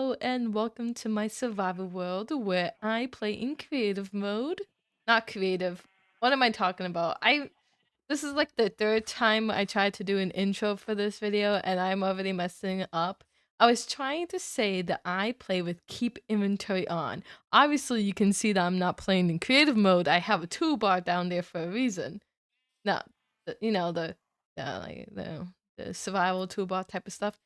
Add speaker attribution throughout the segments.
Speaker 1: Hello and welcome to my survival world where I play in creative mode. Not creative. What am I talking about? This is like the third time I tried to do an intro for this video and I'm already messing up. I was trying to say that I play with keep inventory on. Obviously you can see that I'm not playing in creative mode. I have a toolbar down there for a reason. No, the survival toolbar type of stuff.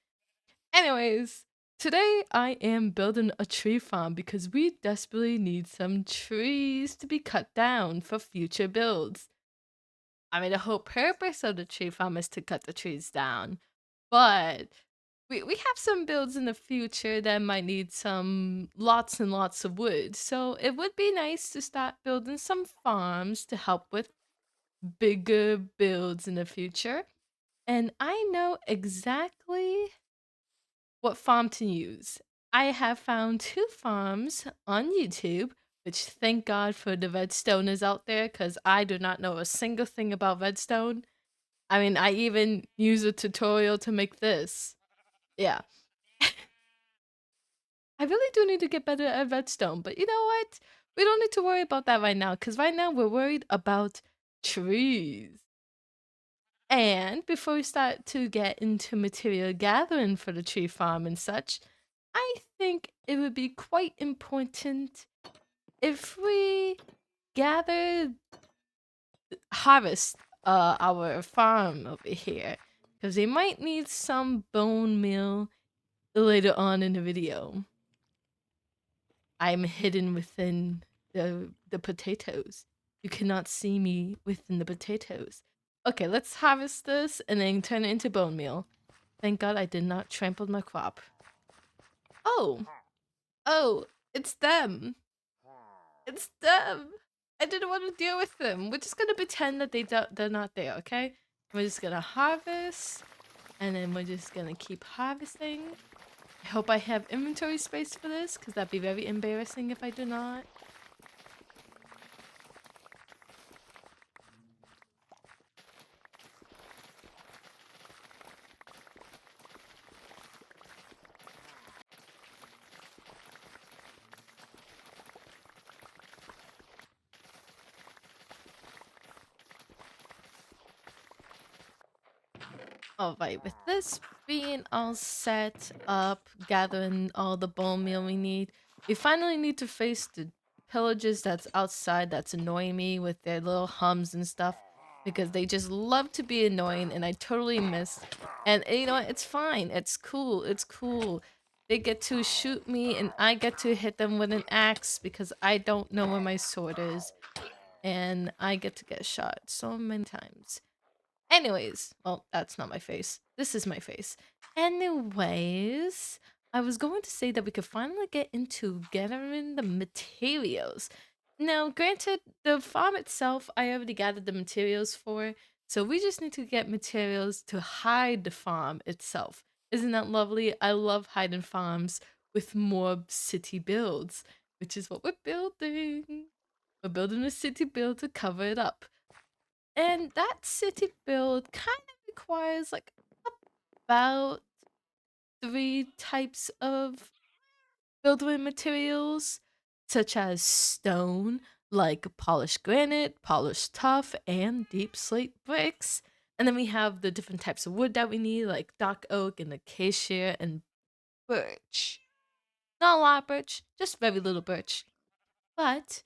Speaker 1: Anyways, today I am building a tree farm because we desperately need some trees to be cut down for future builds. I mean, the whole purpose of the tree farm is to cut the trees down, but we have some builds in the future that might need some lots and lots of wood. So it would be nice to start building some farms to help with bigger builds in the future. And I know exactly what farm to use. I have found two farms on YouTube, which thank God for the redstoners out there because I do not know a single thing about redstone. I mean, I even use a tutorial to make this. Yeah. I really do need to get better at redstone, but you know what? We don't need to worry about that right now because right now we're worried about trees. And before we start to get into material gathering for the tree farm and such, I think it would be quite important if we gather, harvest our farm over here, because we might need some bone meal later on in the video. I'm hidden within the potatoes. You cannot see me within the potatoes. Okay, let's harvest this and then turn it into bone meal. Thank God I did not trample my crop. Oh, oh, it's them. It's them. I didn't want to deal with them. We're just gonna pretend that they're not there, okay? We're just gonna harvest, and then we're just gonna keep harvesting. I hope I have inventory space for this, because that'd be very embarrassing if I do not. Alright, with this being all set up, gathering all the bone meal we need, we finally need to face the pillagers that's outside that's annoying me with their little hums and stuff, because they just love to be annoying and I totally miss. And you know what? It's fine. It's cool. It's cool. They get to shoot me and I get to hit them with an axe because I don't know where my sword is. And I get to get shot so many times. Anyways, well, that's not my face. This is my face. Anyways, I was going to say that we could finally get into gathering the materials. Now, granted, the farm itself, I already gathered the materials for, so we just need to get materials to hide the farm itself. Isn't that lovely? I love hiding farms with more city builds, which is what we're building. We're building a city build to cover it up. And that city build kind of requires like about three types of building materials, such as stone, like polished granite, polished tuff, and deep slate bricks. And then we have the different types of wood that we need, like dark oak and acacia and birch. Not a lot of birch, just very little birch. But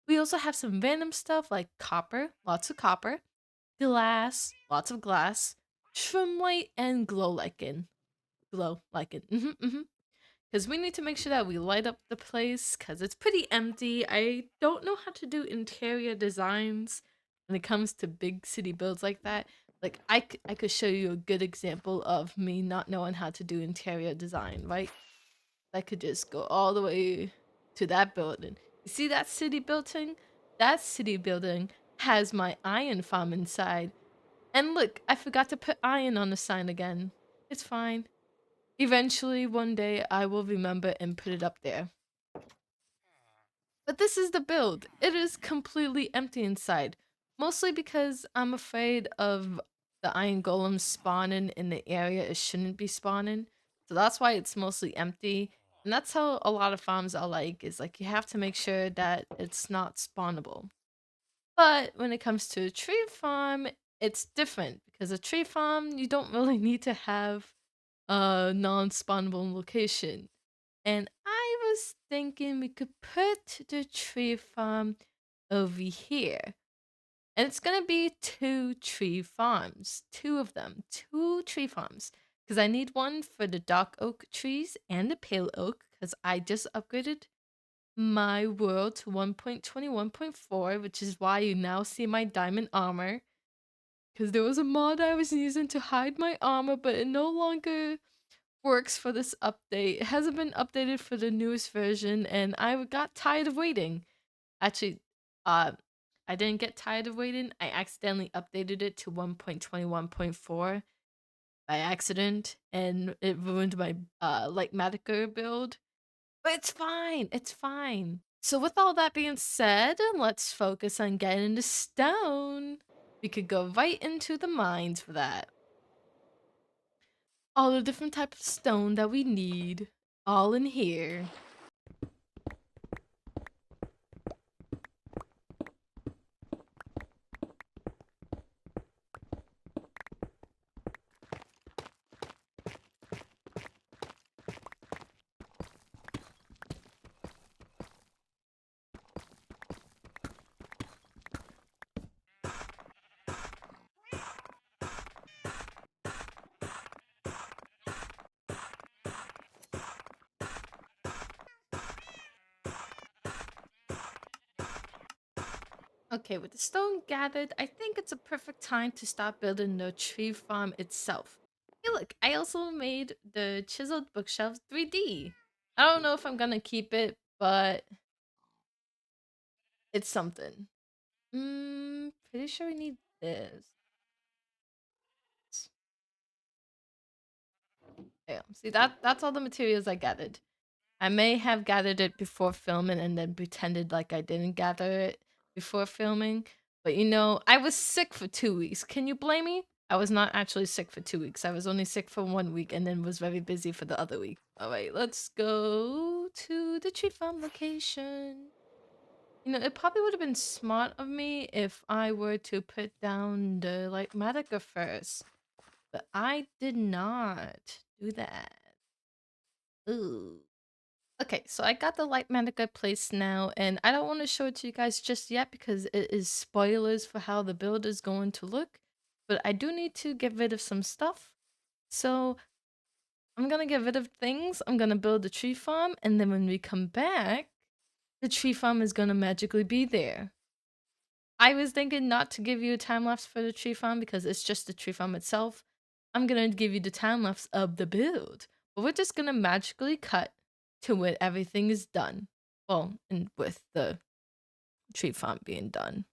Speaker 1: we also have some random stuff like copper, lots of copper, glass, lots of glass, trimlight, and glow lichen. Glow lichen. Because we need to make sure that we light up the place because it's pretty empty. I don't know how to do interior designs when it comes to big city builds like that. Like, I could show you a good example of me not knowing how to do interior design, right? I could just go all the way to that building. You see that city building? That city building has my iron farm inside. And look, I forgot to put iron on the sign again. It's fine. Eventually, one day, I will remember and put it up there. But this is the build. It is completely empty inside. Mostly because I'm afraid of the iron golems spawning in the area it shouldn't be spawning. So that's why it's mostly empty. And that's how a lot of farms are like, is like you have to make sure that it's not spawnable. But when it comes to a tree farm, it's different because a tree farm, you don't really need to have a non-spawnable location. And I was thinking we could put the tree farm over here. And it's gonna be two tree farms. Two of them. Two tree farms. Because I need one for the dark oak trees and the pale oak. Because I just upgraded my world to 1.21.4, which is why you now see my diamond armor. Because there was a mod I was using to hide my armor, but it no longer works for this update. It hasn't been updated for the newest version, and I got tired of waiting. Actually, uh, I didn't get tired of waiting. I accidentally updated it to 1.21.4 by accident, and it ruined my Light Matica build. But it's fine. It's fine. So with all that being said, let's focus on getting the stone. We could go right into the mines for that. All the different types of stone that we need, all in here. Okay, with the stone gathered, I think it's a perfect time to start building the tree farm itself. Hey look, I also made the chiseled bookshelf 3D. I don't know if I'm gonna keep it, but it's something. Pretty sure we need this. Yeah, see that's all the materials I gathered. I may have gathered it before filming and then pretended like I didn't gather it before filming. But you know, I was sick for 2 weeks. Can you blame me? I was not actually sick for 2 weeks. I was only sick for 1 week and then was very busy for the other week. All right, let's go to the tree farm location. You know, it probably would have been smart of me if I were to put down the like Matica first, but I did not do that. Ooh. Okay, so I got the Light Manica placed now, and I don't want to show it to you guys just yet because it is spoilers for how the build is going to look. But I do need to get rid of some stuff. So I'm gonna get rid of things, I'm gonna build the tree farm, and then when we come back, the tree farm is gonna magically be there. I was thinking not to give you a time lapse for the tree farm because it's just the tree farm itself. I'm gonna give you the time lapse of the build, but we're just gonna magically cut to when everything is done. Well, and with the tree farm being done.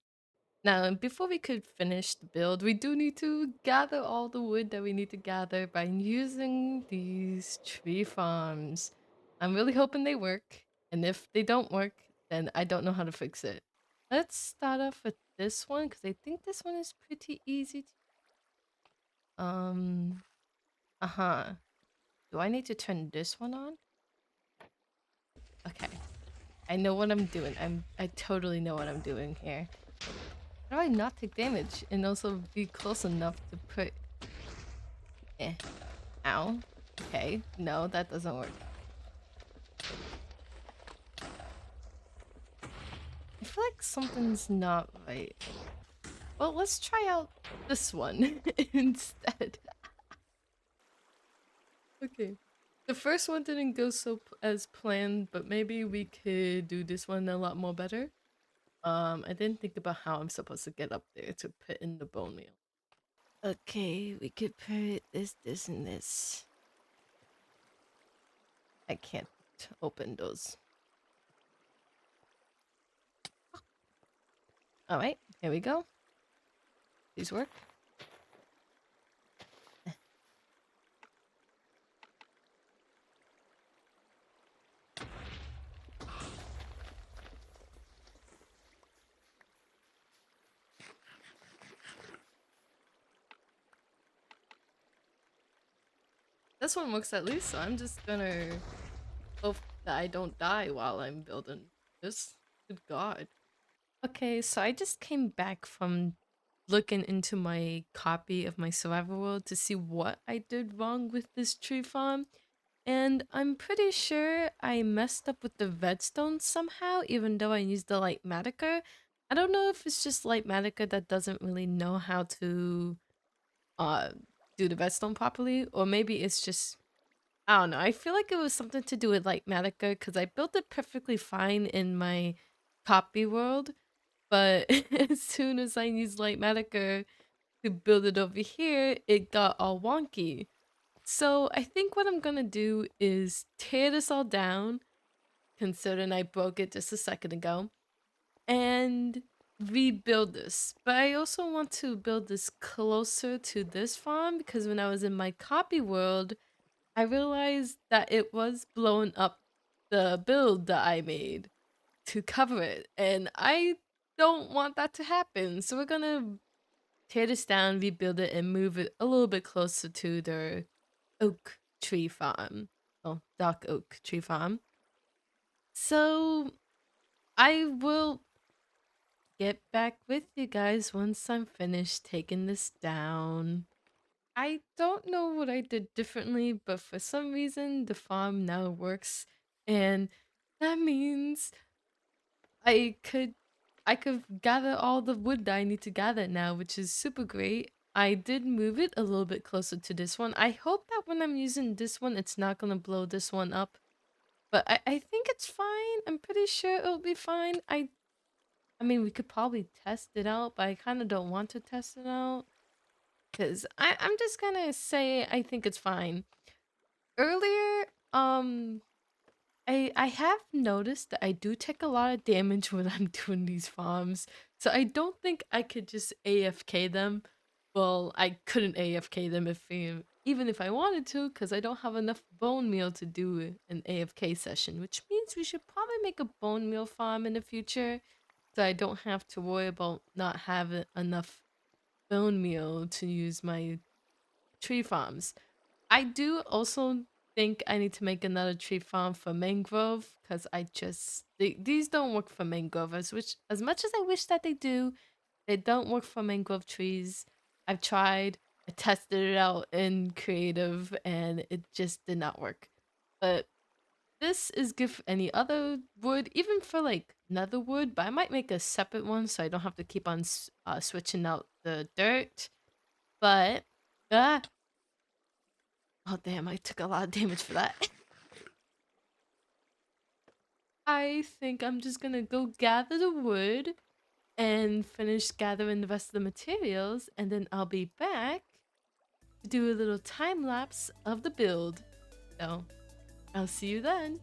Speaker 1: Now, before we could finish the build, we do need to gather all the wood that we need to gather by using these tree farms. I'm really hoping they work, and if they don't work, then I don't know how to fix it. Let's start off with this one, because I think this one is pretty easy uh-huh. Do I need to turn this one on? Okay. I know what I'm doing. I totally know what I'm doing here. How do I not take damage and also be close enough to put... Eh. Ow. Okay. No, that doesn't work. I feel like something's not right. Well, let's try out this one instead. Okay. The first one didn't go as planned, but maybe we could do this one a lot more better. I didn't think about how I'm supposed to get up there to put in the bone meal. Okay, we could put this, and this. I can't open those. All right, here we go. These work. This one works at least, so I'm just gonna Hope that I don't die while I'm building this. Good God. Okay, so I just came back from looking into my copy of my survival world to see what I did wrong with this tree farm. And I'm pretty sure I messed up with the redstone somehow, even though I used the light Matica. I don't know if it's just light Matica that doesn't really know how to uh do the redstone properly, or maybe it's just I don't know. I feel like it was something to do with light Matica because I built it perfectly fine in my copy world, but as soon as I used light Matica to build it over here, it got all wonky. So I think what I'm gonna do is tear this all down, considering I broke it just a second ago, and rebuild this. But I also want to build this closer to this farm because when I was in my copy world, I realized that it was blowing up the build that I made to cover it, and I don't want that to happen. So we're gonna tear this down, rebuild it, and move it a little bit closer to the oak tree farm. Oh, dark oak tree farm. So I will get back with you guys once I'm finished taking this down. I don't know what I did differently, but for some reason the farm now works, and that means I could I could gather all the wood that I need to gather now, which is super great. I did move it a little bit closer to this one. I hope that when I'm using this one, it's not gonna blow this one up. But I think it's fine. I'm pretty sure it'll be fine. I mean, we could probably test it out, but I kind of don't want to test it out because I'm just gonna say I think it's fine. Earlier, I have noticed that I do take a lot of damage when I'm doing these farms, so I don't think I could just AFK them. Well, I couldn't AFK them even if I wanted to, because I don't have enough bone meal to do an AFK session, which means we should probably make a bone meal farm in the future, so I don't have to worry about not having enough bone meal to use my tree farms. I do also think I need to make another tree farm for mangrove because these don't work for mangrove as much as I wish that they do, they don't work for mangrove trees. I've tried, I tested it out in creative and it just did not work. But this is good for any other wood, even for like nether wood, but I might make a separate one so I don't have to keep on switching out the dirt. But ah, oh damn, I took a lot of damage for that. I think I'm just gonna go gather the wood and finish gathering the rest of the materials, and then I'll be back to do a little time lapse of the build. So, I'll see you then.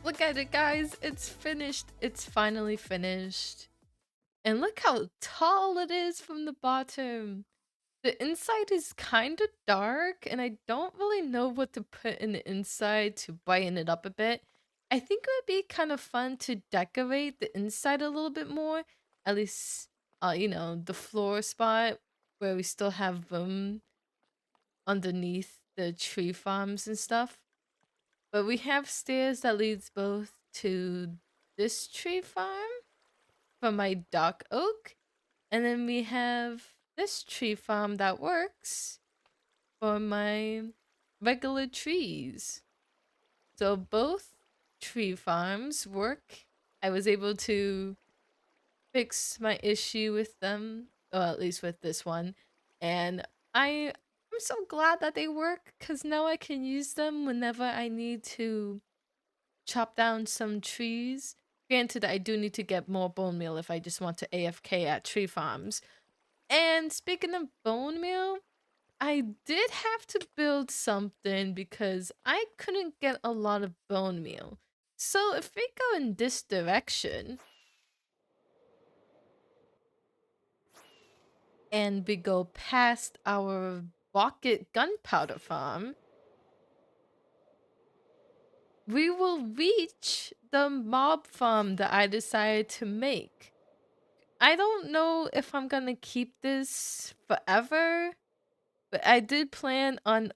Speaker 1: Look at it, guys. It's finished. It's finally finished. And look how tall it is from the bottom. The inside is kind of dark, and I don't really know what to put in the inside to brighten it up a bit. I think it would be kind of fun to decorate the inside a little bit more. At least, the floor spot where we still have room underneath the tree farms and stuff. But we have stairs that leads both to this tree farm from my dark oak, and then we have this tree farm that works for my regular trees. So both tree farms work. I was able to fix my issue with them, or at least with this one, and I'm so glad that they work because now I can use them whenever I need to chop down some trees. Granted, I do need to get more bone meal if I just want to AFK at tree farms. And speaking of bone meal, I did have to build something because I couldn't get a lot of bone meal. So if we go in this direction and we go past our rocket gunpowder farm, we will reach the mob farm that I decided to make. I don't know if I'm gonna keep this forever, but I did plan on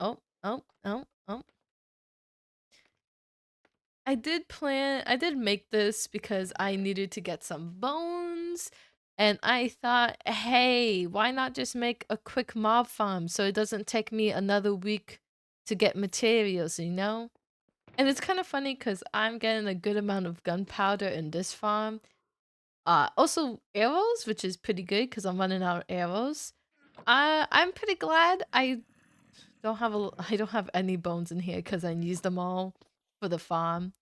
Speaker 1: I did make this because I needed to get some bones, and I thought, hey, why not just make a quick mob farm so it doesn't take me another week to get materials, you know? And it's kind of funny because I'm getting a good amount of gunpowder in this farm. Also arrows, which is pretty good because I'm running out of arrows. I'm pretty glad I don't have any bones in here because I used them all for the farm.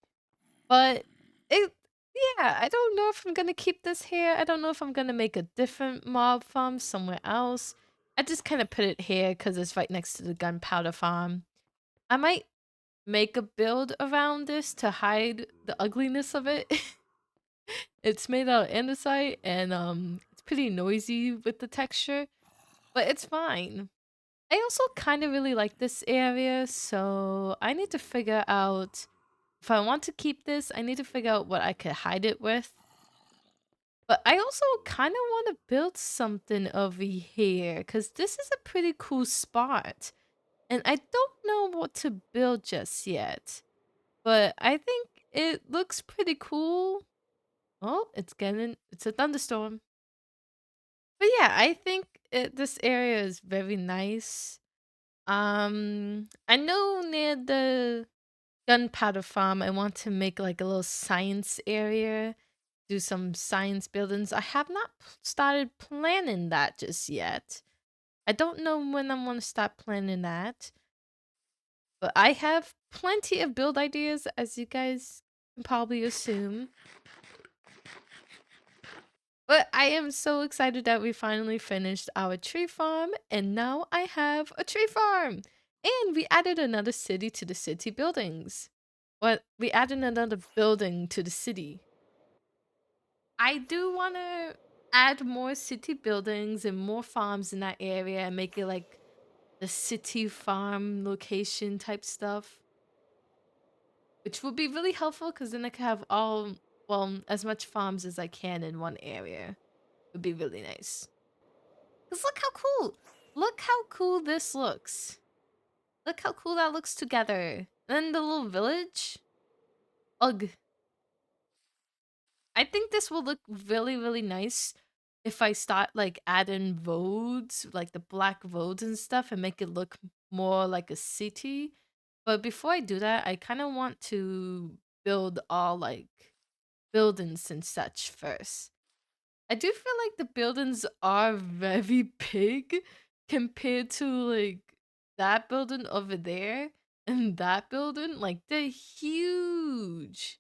Speaker 1: But it yeah, I don't know if I'm gonna keep this here. I don't know if I'm gonna make a different mob farm somewhere else. I just kind of put it here because it's right next to the gunpowder farm. I might make a build around this to hide the ugliness of it. It's made out of andesite and it's pretty noisy with the texture, but it's fine. I also kind of really like this area, so I need to figure out if I want to keep this, I need to figure out what I could hide it with. But I also kind of want to build something over here because this is a pretty cool spot. And I don't know what to build just yet. But I think it looks pretty cool. Oh, it's a thunderstorm. But yeah, I think this area is very nice. I know near the gunpowder farm, I want to make like a little science area, do some science buildings. I have not started planning that just yet. I don't know when I'm going to start planning that, but I have plenty of build ideas, as you guys can probably assume. But I am so excited that we finally finished our tree farm, and now I have a tree farm. And we added another city to the city buildings. What we added another building to the city. I do want to add more city buildings and more farms in that area and make it like the city farm location type stuff, which would be really helpful because then I could have as much farms as I can in one area. It would be really nice. Because look how cool! Look how cool this looks. Look how cool that looks together. And then the little village. Ugh. I think this will look really, really nice if I start like adding roads, like the black roads and stuff, and make it look more like a city. But before I do that, I kind of want to build all like buildings and such first. I do feel like the buildings are very big compared to like that building over there and that building. Like they're huge.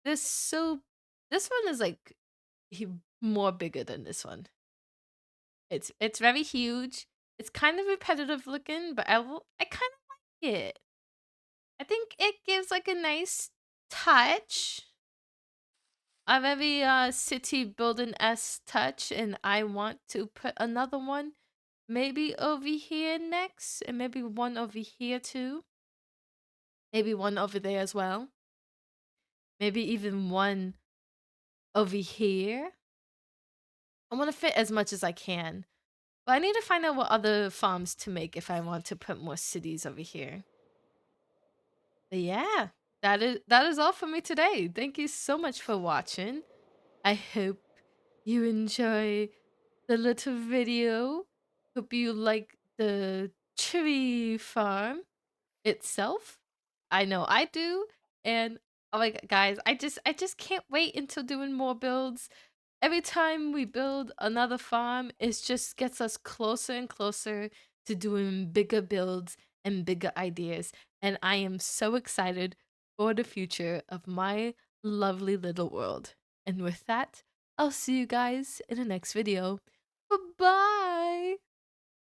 Speaker 1: This so this one is like more bigger than this one. It's very huge. It's kind of repetitive looking, but I kind of like it. I think it gives like a nice touch. a very city building s touch, and I want to put another one maybe over here next, and maybe one over here too. Maybe one over there as well. Maybe even one over here. I want to fit as much as I can. But I need to find out what other farms to make if I want to put more cities over here. But yeah, that is all for me today. Thank you so much for watching. I hope you enjoy the little video. Hope you like the tree farm itself. I know I do. And oh my guys, I just can't wait until doing more builds. Every time we build another farm, it just gets us closer and closer to doing bigger builds and bigger ideas. And I am so excited for the future of my lovely little world. And with that, I'll see you guys in the next video. Bye bye!